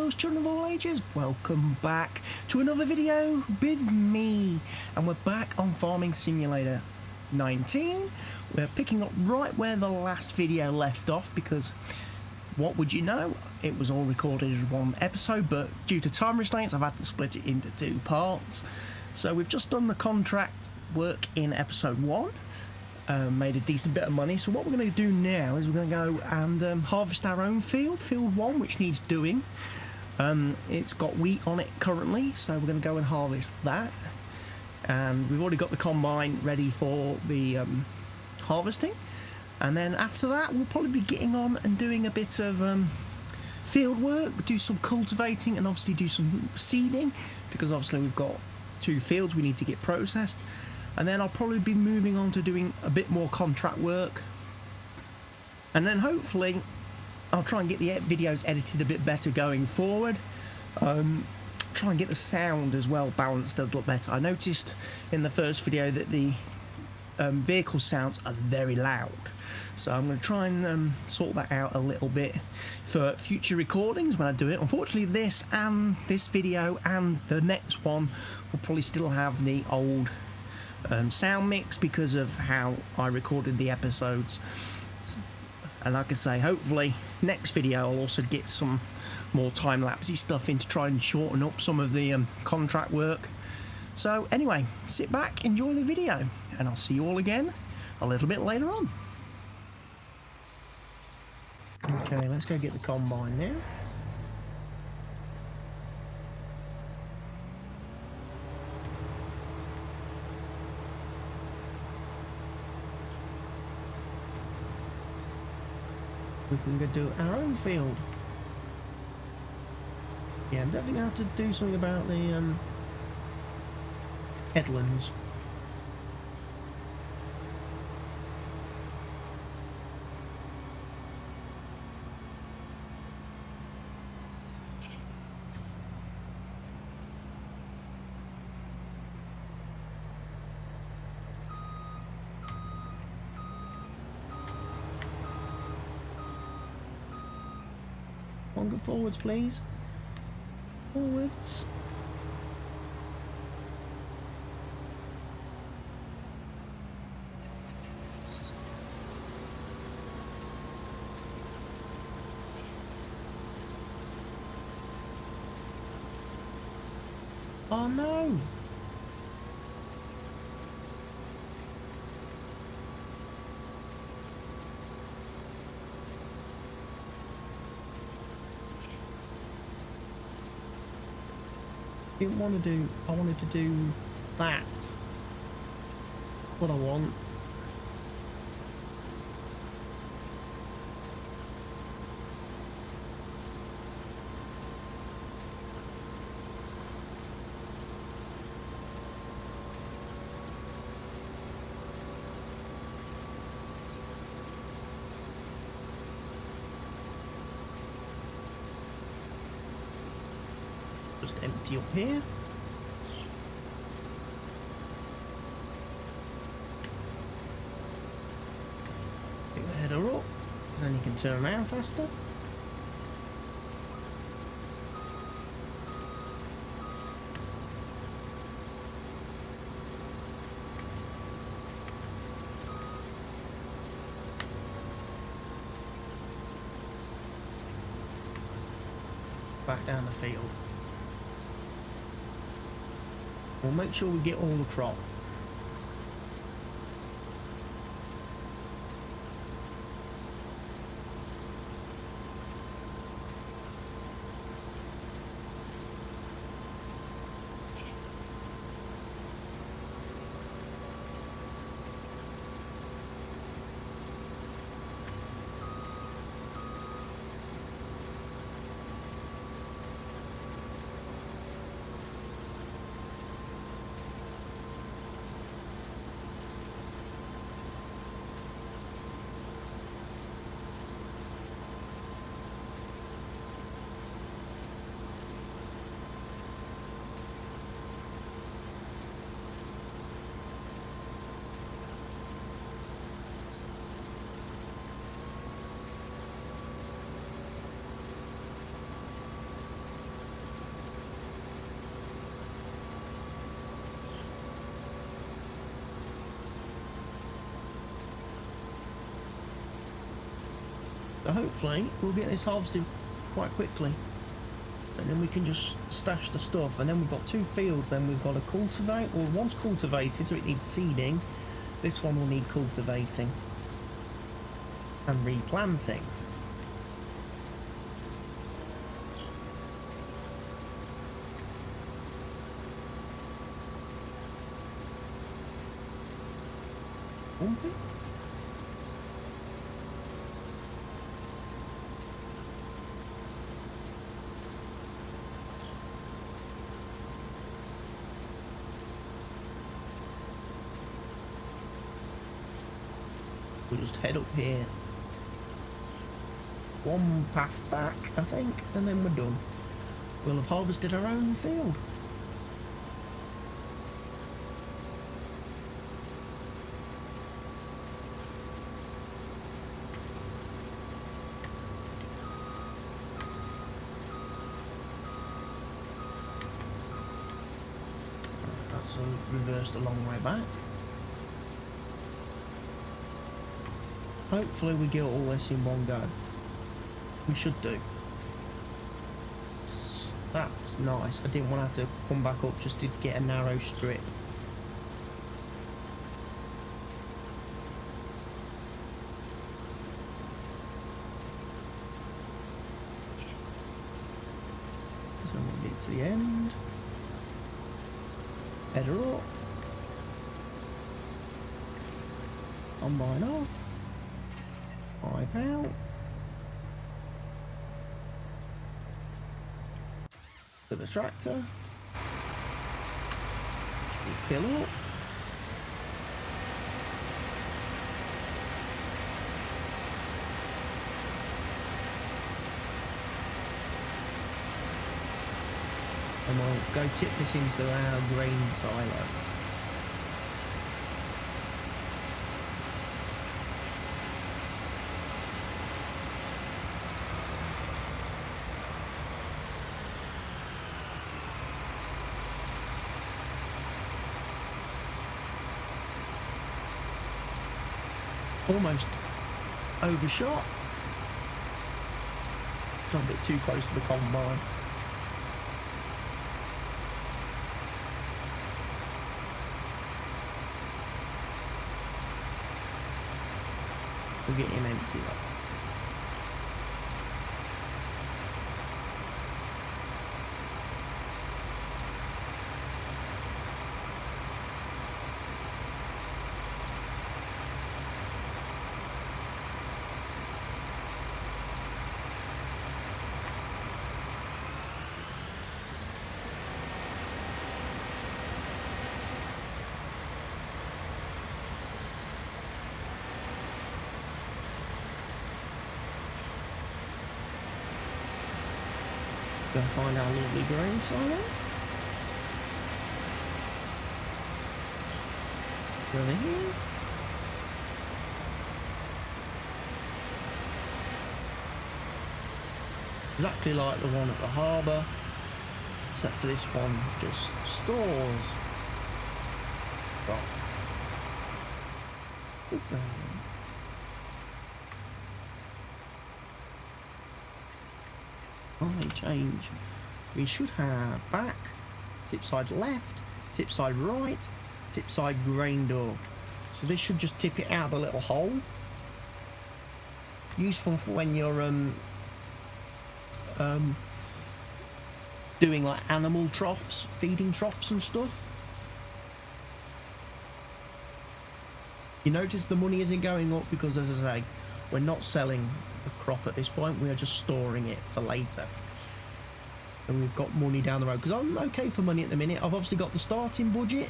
girls, children of all ages, welcome back to another video with me. And we're back on Farming Simulator 19. We're picking up right where the last video left off because, what would you know, it was all recorded as one episode, but due to time restraints I've had to split it into two parts. So we've just done the contract work in episode 1. Made a decent bit of money, so what we're going to do now is we're going to go and harvest our own field 1, which needs doing. It's got wheat on it currently, so we're going to go and harvest that, and we've already got the combine ready for the harvesting. And then after that we'll probably be getting on and doing a bit of field work, do some cultivating, and obviously do some seeding, because obviously we've got 2 fields we need to get processed. And then I'll probably be moving on to doing a bit more contract work. And then hopefully I'll try and get the videos edited a bit better going forward. Try and get the sound as well balanced a little better. I noticed in the first video that the vehicle sounds are very loud. So I'm going to try and sort that out a little bit for future recordings when I do it. Unfortunately, this video and the next one will probably still have the old sound mix because of how I recorded the episodes. And like I say, hopefully next video I'll also get some more time-lapsey stuff in to try and shorten up some of the contract work. So anyway, sit back, enjoy the video, and I'll see you all again a little bit later on. Okay, let's go get the combine now. We can go do our own field. Yeah, I'm definitely going to have to do something about the headlands. One, go forwards, please. Forwards. Oh no! Didn't want to do, I wanted to do that. What I want. Just empty up here. Pick the header up, then you can turn around faster. Back down the field. We'll make sure we get all the crop. So hopefully we'll get this harvested quite quickly, and then we can just stash the stuff. And then we've got 2 fields. Then we've got to cultivate. Well, one's cultivated, so it needs seeding. This one will need cultivating and replanting. Bumpy. We'll just head up here. 1 path back, I think, and then we're done. We'll have harvested our own field. That's reversed a long way back. Hopefully we get all this in one go. We should do. That's nice. I didn't want to have to come back up just to get a narrow strip. So we'll get to the end. Header up. Combine off. 5 out. To the tractor. Fill up. And we'll go tip this into our grain silo. Almost overshot. It's a bit too close to the combine. We'll get him empty though. Go find our lovely grain silo. Over here. Exactly like the one at the harbour, except for this one just stores. Right. They change. We should have back, tip side left, tip side right, tip side grain door. So this should just tip it out of a little hole. Useful for when you're doing like animal troughs, feeding troughs and stuff. You notice the money isn't going up because, as I say, we're not selling the crop at this point. We are just storing it for later. And we've got money down the road because I'm okay for money at the minute. I've obviously got the starting budget,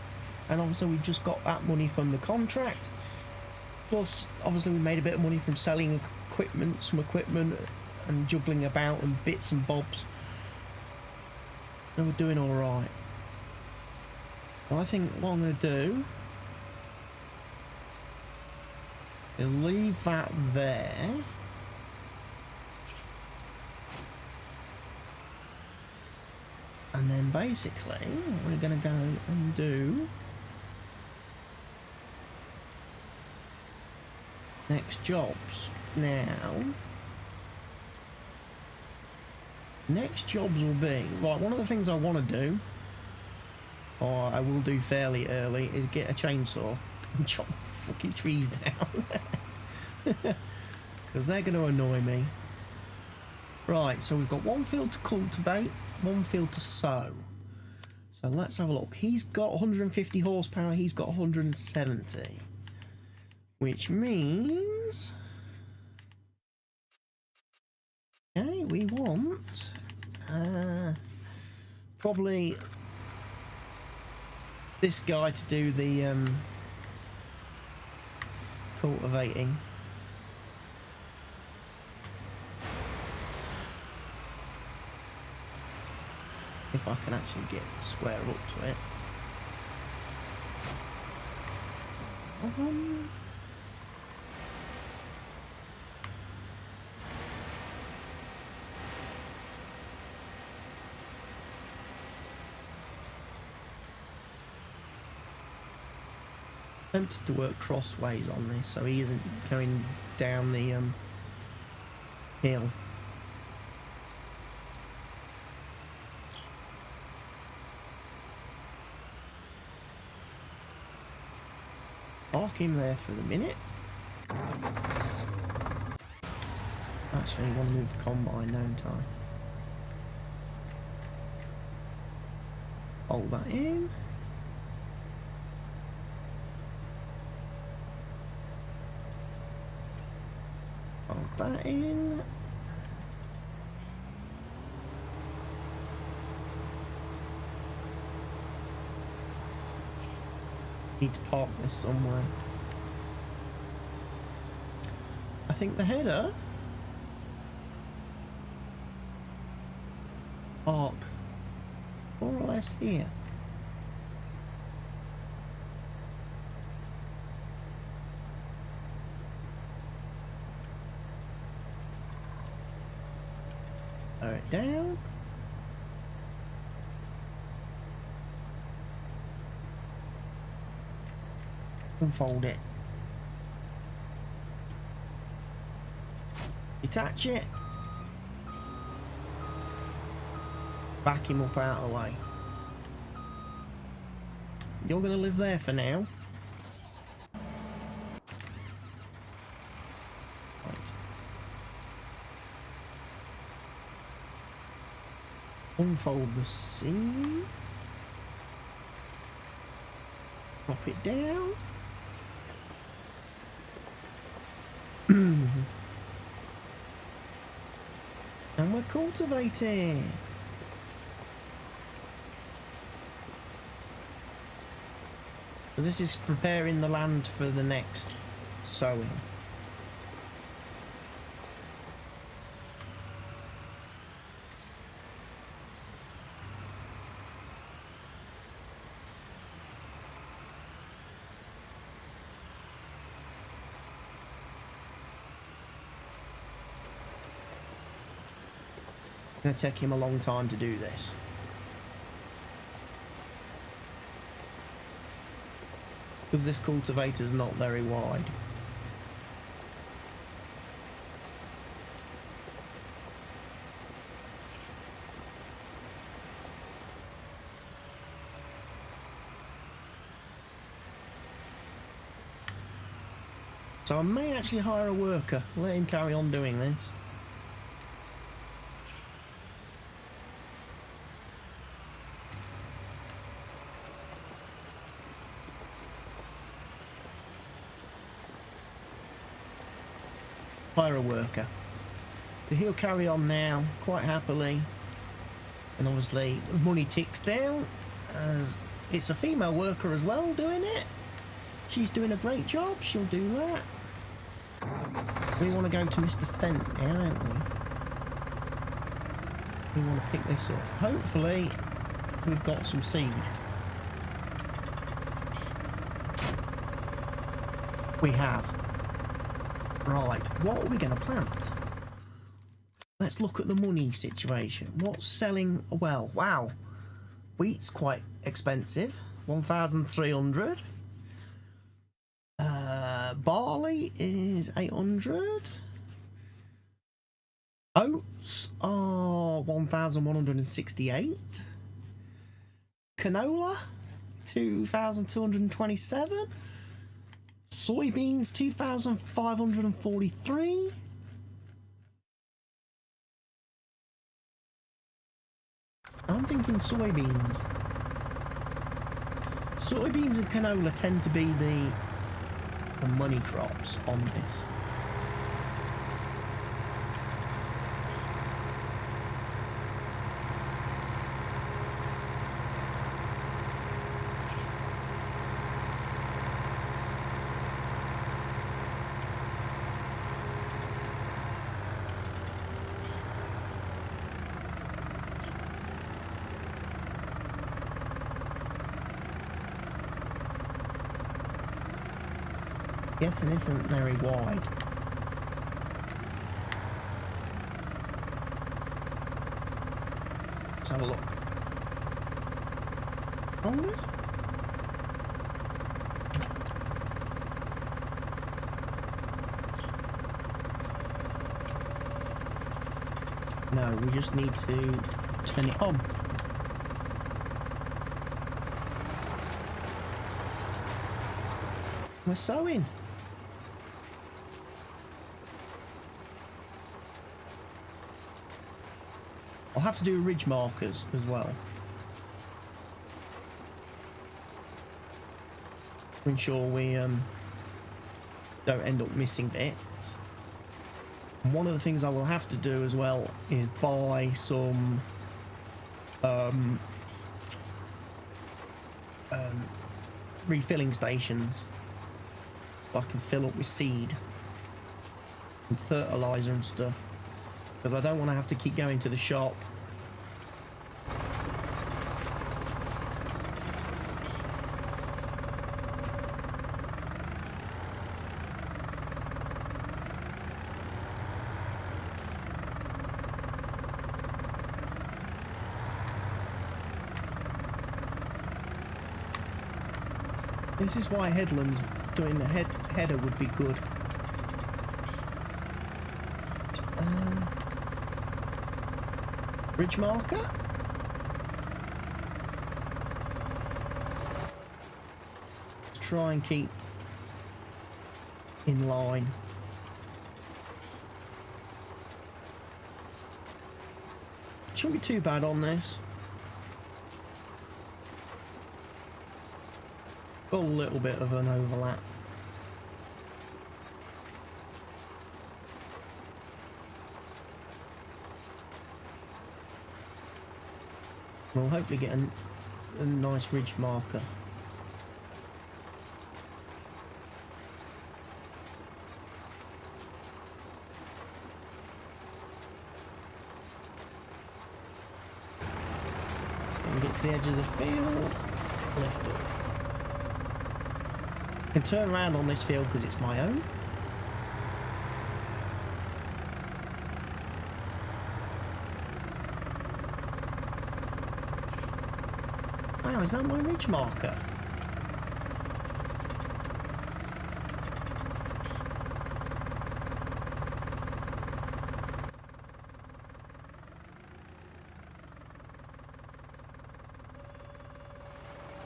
and obviously we've just got that money from the contract. Plus, obviously we made a bit of money from selling equipment, some equipment, and juggling about and bits and bobs. And we're doing all right. Well, I think what I'm going to do is leave that there. And then basically we're going to go and do next jobs. Now Next jobs will be, right, one of the things I want to do, or I will do fairly early, is get a chainsaw and chop the fucking trees down. Because they're going to annoy me. Right, so we've got one field to cultivate, one field to sow. So let's have a look. He's got 150 horsepower, he's got 170. Which means... okay, we want... probably this guy to do the cultivating. If I can actually get square up to it. Tempted to work crossways on this so he isn't going down the hill. Park him there for the minute. Actually, I want to move the combine, don't I? Hold that in. Hold that in. Need to park this somewhere. I think the header park more or less here. Lower it down. Unfold it. Detach it. Back him up out of the way. You're going to live there for now. Right. Unfold the seam. Drop it down. And we're cultivating. So this is preparing the land for the next sowing. It's going to take him a long time to do this. Because this cultivator's not very wide. So I may actually hire a worker, let him carry on doing this. Hire a worker. So he'll carry on now quite happily, and obviously the money ticks down as it's a female worker as well doing it. She's doing a great job, she'll do that. We want to go to Mr. Fent now, don't we? We want to pick this up. Hopefully we've got some seed. We have. Right, what are we going to plant? Let's look at the money situation. What's selling well? Wow, wheat's quite expensive, 1,300. Barley is 800. Oats are are 1,168. Canola, 2,227. Soybeans, 2,543. I'm thinking soybeans. Soybeans and canola tend to be the money crops on this. Yes, it isn't very wide. Let's have a look. Onward? No, we just need to turn it on. We're sowing. I'll have to do ridge markers as well to ensure we don't end up missing bits. And one of the things I will have to do as well is buy some refilling stations so I can fill up with seed and fertilizer and stuff, because I don't want to have to keep going to the shop. This is why headlands doing the header would be good. Bridge marker. Let's try and keep in line. Shouldn't be too bad on this. Got a little bit of an overlap. We'll hopefully get a nice ridge marker. And get to the edge of the field, lift up. I can turn around on this field because it's my own. Wow, is that my ridge marker?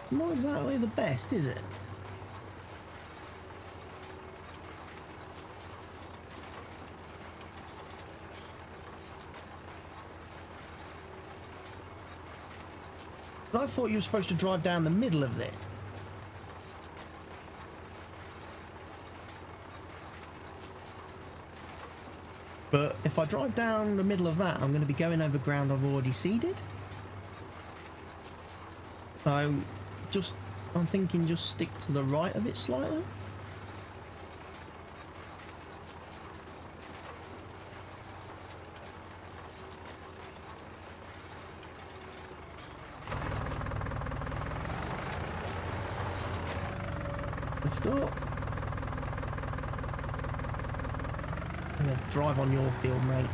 Not exactly the best, is it? I thought you were supposed to drive down the middle of it. But if I drive down the middle of that, I'm going to be going over ground I've already seeded. So I'm thinking just stick to the right of it slightly. Lift up. And then drive on your field, mate.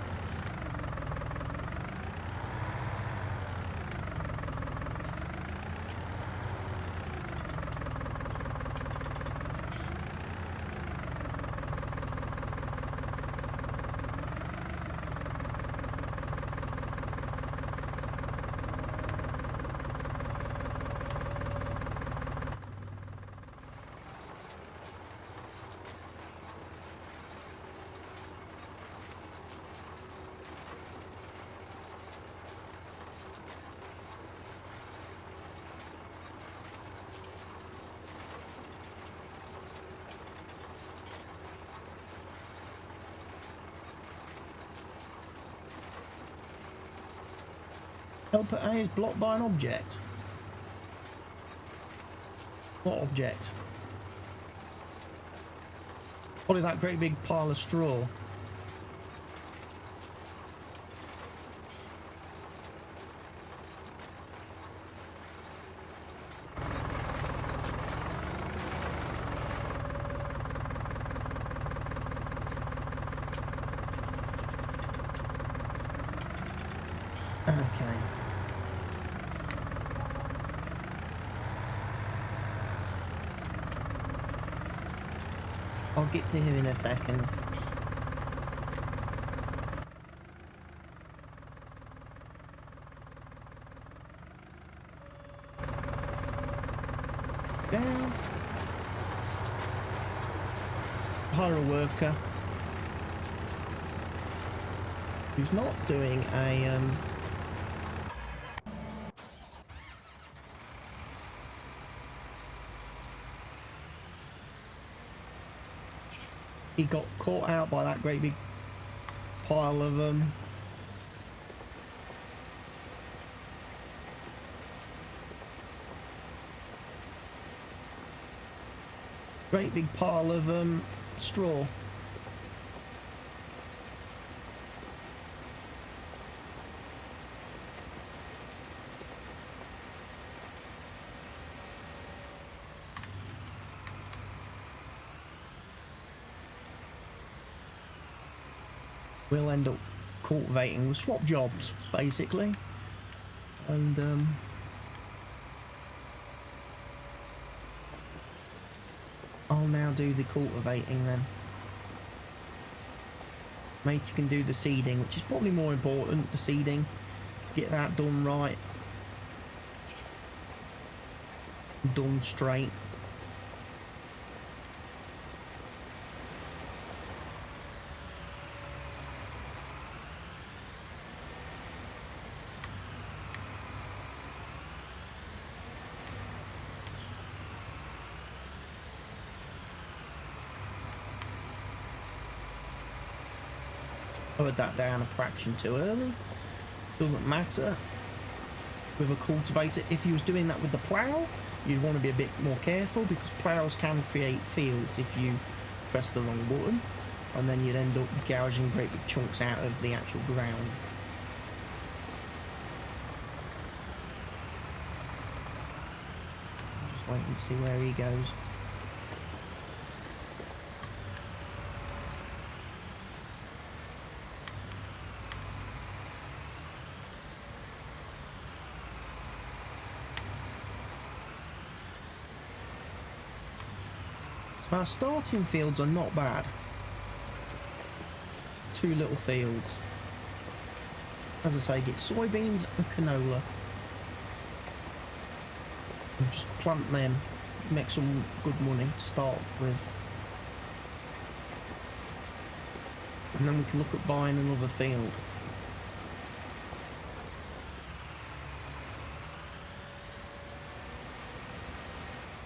Helper A is blocked by an object. What object? Probably that great big pile of straw. Okay. I'll get to him in a second. Down. Hire a worker who's not doing a he got caught out by that great big pile of straw. We'll end up cultivating. We'll swap jobs basically, and I'll now do the cultivating then. Matey can do the seeding, which is probably more important, the seeding, to get that done right, done straight. Lowered that down a fraction too early. Doesn't matter with a cultivator. If you was doing that with the plough, you'd want to be a bit more careful, because ploughs can create fields if you press the wrong button, and then you'd end up gouging great big chunks out of the actual ground. I'm just waiting to see where he goes. Our starting fields are not bad. 2 little fields. As I say, get soybeans and canola. And just plant them. Make some good money to start with. And then we can look at buying another field.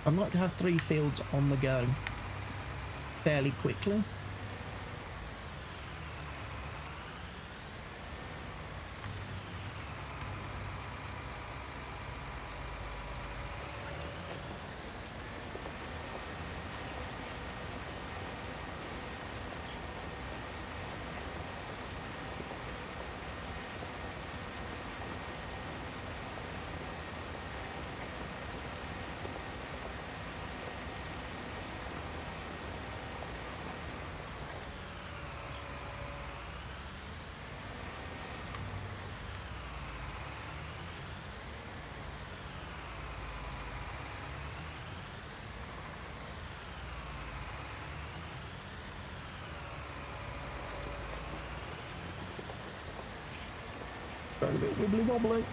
I'd like to have 3 fields on the go fairly quickly. Going a bit wibbly wobbly.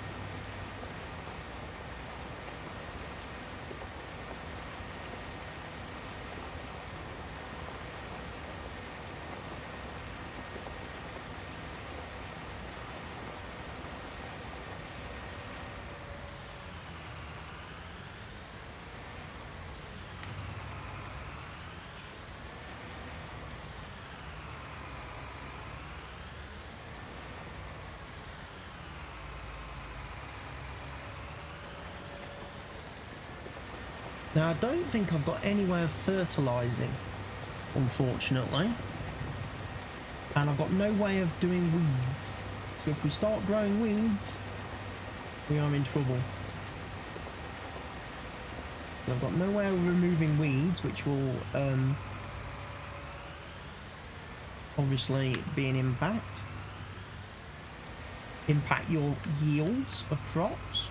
Now, I don't think I've got any way of fertilising, unfortunately. And I've got no way of doing weeds. So if we start growing weeds, we are in trouble. I've got no way of removing weeds, which will obviously be an impact. Impact your yields of crops.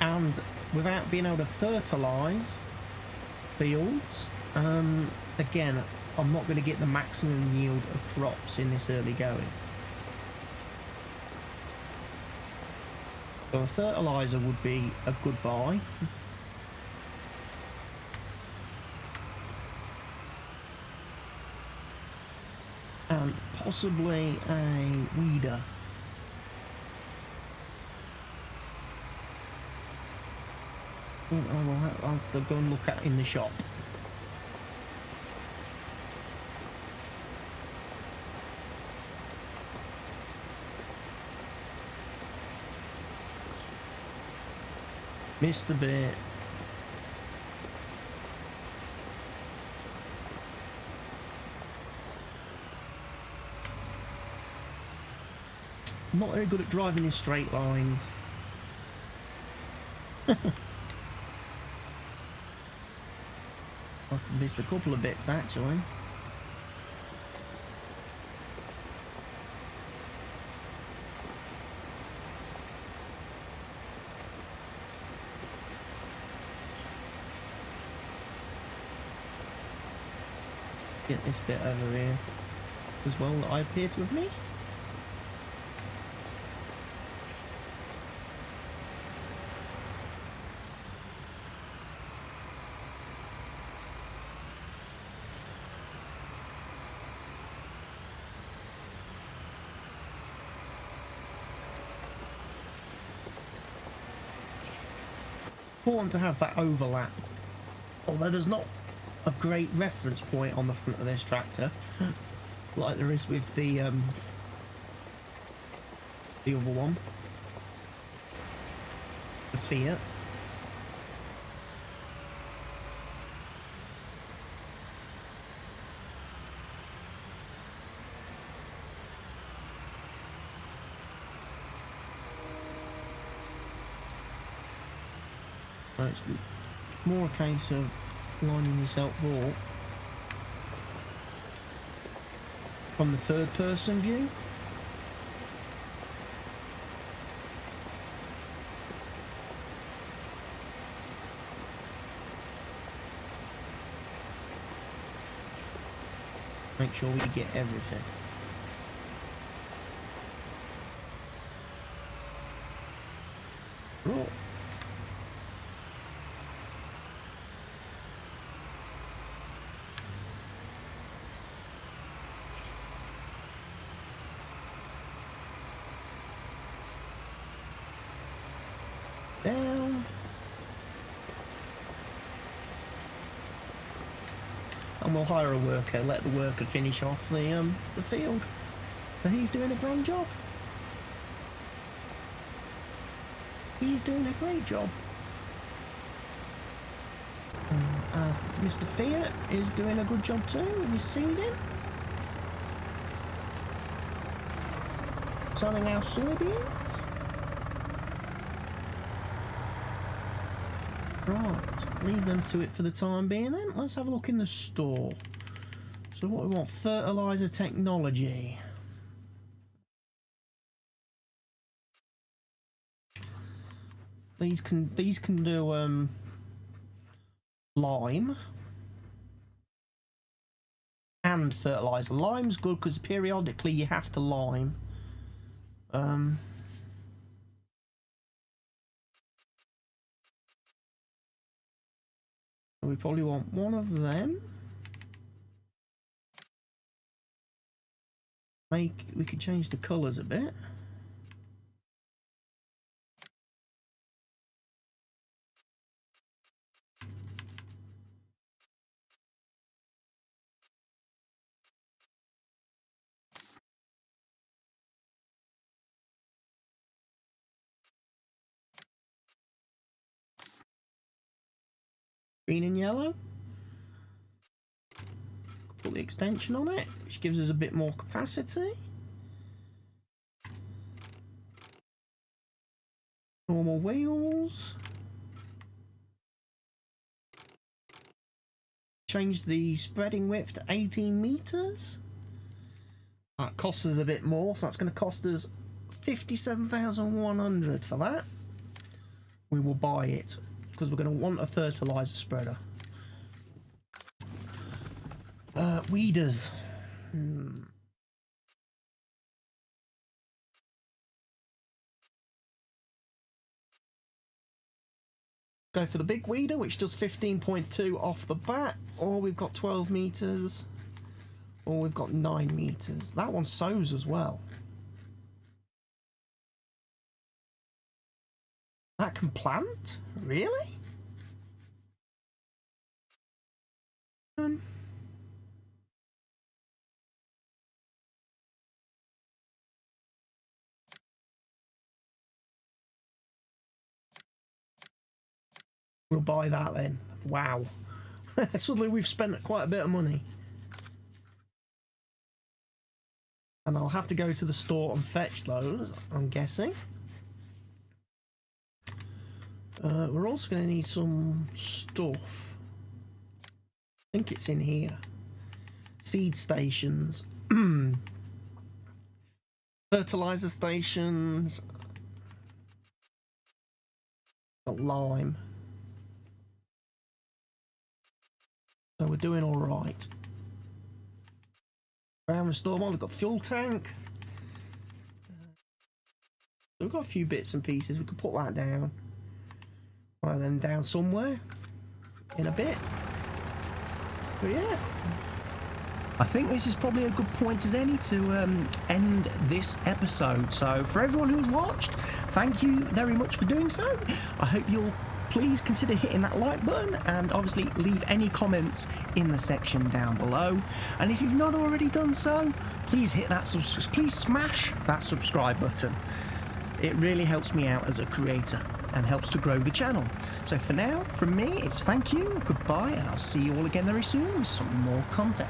And without being able to fertilise fields, again, I'm not going to get the maximum yield of crops in this early going. So a fertiliser would be a good buy. And possibly a weeder. I'll have to go and look at in the shop. Missed a bit. I'm not very good at driving in straight lines. I've missed a couple of bits actually. Get this bit over here as well that I appear to have missed. Important to have that overlap, although there's not a great reference point on the front of this tractor like there is with the other one, the Fiat. It's more a case of lining yourself up from the third person view. Make sure we get everything. Right. Down. And we'll hire a worker, let the worker finish off the field. So he's doing a grand job. He's doing a great job. Mr. Fiat is doing a good job too with his seeding. Sowing our soybeans. Right, leave them to it for the time being then. Let's have a look in the store. So what we want, fertilizer technology. These can do lime and fertilizer. Lime's good because periodically you have to lime. We probably want one of them. We could change the colours a bit. green and yellow. Put the extension on it, which gives us a bit more capacity. Normal wheels. Change the spreading width to 18 meters. That costs us a bit more, so that's going to cost us 57,100 for that. We will buy it because we're going to want a fertilizer spreader. Weeders. Go for the big weeder, which does 15.2 off the bat, or we've got 12 meters, or we've got 9 meters. That one sows as well. That can plant? Really? We'll buy that then. Wow. Suddenly we've spent quite a bit of money. And I'll have to go to the store and fetch those, I'm guessing. We're also going to need some stuff. I think it's in here. Seed stations. Fertilizer stations. Got lime. So we're doing all right. Ground restore mod, we've got fuel tank. So we've got a few bits and pieces. We could put that down. And then down somewhere in a bit. But yeah. I think this is probably a good point as any to end this episode. So for everyone who's watched, thank you very much for doing so. I hope you'll please consider hitting that like button and obviously leave any comments in the section down below. And if you've not already done so, please hit that please smash that subscribe button. It really helps me out as a creator and helps to grow the channel. So for now, from me, it's thank you, goodbye, and I'll see you all again very soon with some more content.